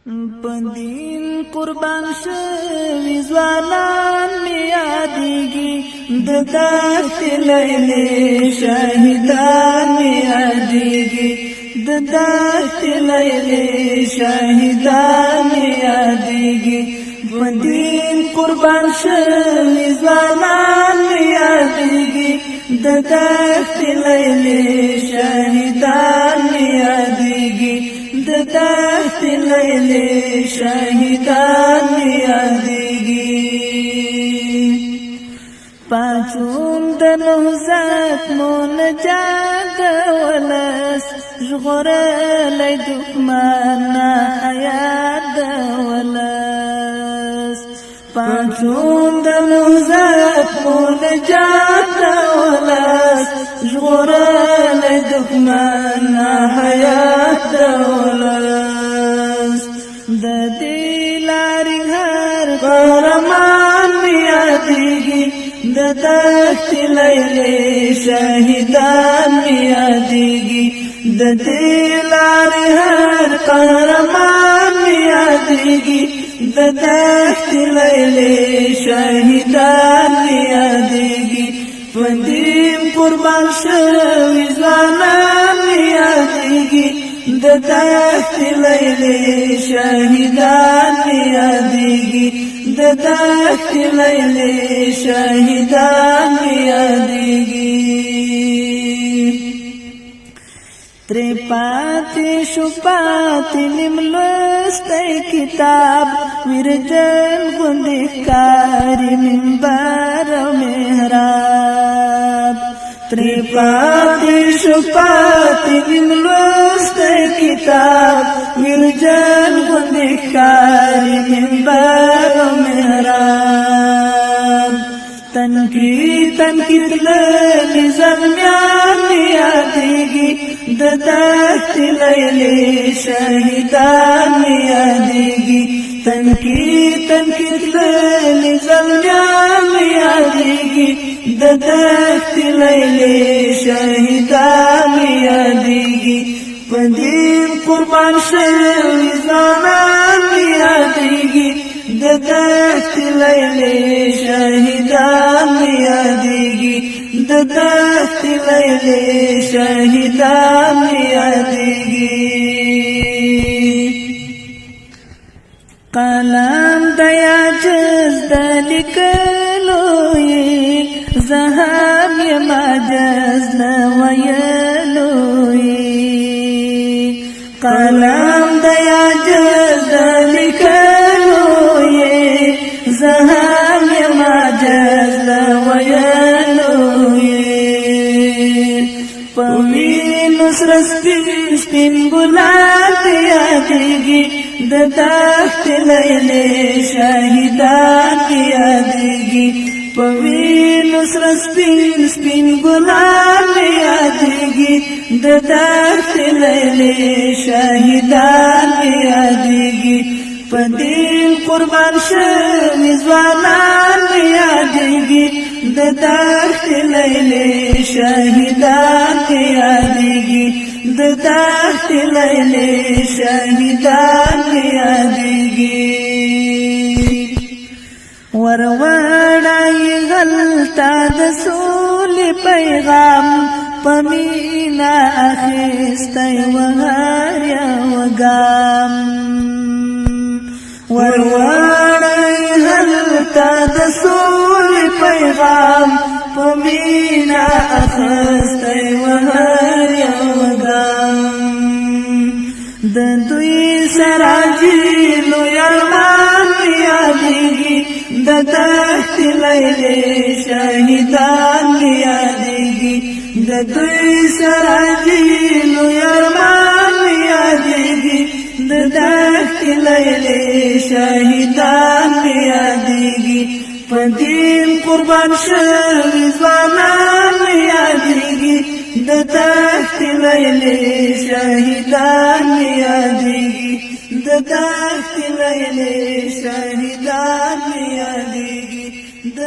پندین قربان شوی ځوانان می یادېږي د دښتې لیلې شهیدان می یادېږي د دښتې لیلې شهیدان می یادېږي پندین قربان شوی ځوانان می یادېږي د دښتې لیلې شهیدان می یادېږي د دښتې لیلې شهیدان می یادېږي پاڅون د نهضت مو نجات د ولس ژغورلی دښمن حیات د ولس پاڅون د نهضت مو نجات د ولس ژغورلی دښمن حیات د ولس د دې لارې هر قهرمان می یادېږي د دښتې لیلې شهیدان می یادېږي د دې لارې هر قهرمان می یادېږي د دښتې لیلې شهیدان می یادېږي پندیم قربان شوي ځوانان می یادېږي د دښتې لیلې شهیدان می یادېږي د دښتې لیلې شهیدان می یادېږي ترې پاتې شو پاتې نیم لوستی کتاب ویرجن غوندې ښکاري منبر او محراب ترې پاتې شو پاتې نیم لوستی کتاب ویرجن غوندې ښکاري منبر او محراب تنقید تللي زلمیان می یادېږي د دښتې لیلې شهیدان می یادېږي تنقید تللي زلمیان می یادېږي د دښتې لیلې شهیدان می یادېږي پندیم قربان شوي ځوانان می یادېږي د دښتې لیلې شهیدان می یادېږي د دښتې لیلې شهیدان می یادېږي قلم د عاجز د لیکلو یې زه هم یم عاجز د ویلو یې قلم د عاجز د لیکلو یې زه هم یم عاجز د ویلو یې په وینو سره سپین ګلان ته یادېږي د دښتې لیلې شهیدان ته یادېږي په وینو سره سپین ګلان ته یادېږي د دښتې لیلې شهیدان ته یادېږي په دین قربان شوي ځوانان می یادېږي د دښتې لیلې شهیدان می یادېږي د دښتې لیلې شهیدان می یادېږي وروړی هلته د سولې پیغام په مینه اخیستی و هر یو ګام وروړی هلته د سولې پیغام په مینه اخیستی و هر یو ګام د دوی سراجي لوی ارمان می یادېږي د دښتې لیلې شهیدان می یادېږي د دوی سراجي لوی ارمان می یادېږي د دښتې لیلې شهیدان می یادېږي پندیم قربان شوي ځوانان می یادېږي د دښتې لیلې شهیدان می یادېږي د دښتې لیلې شهیدان می یادېږي د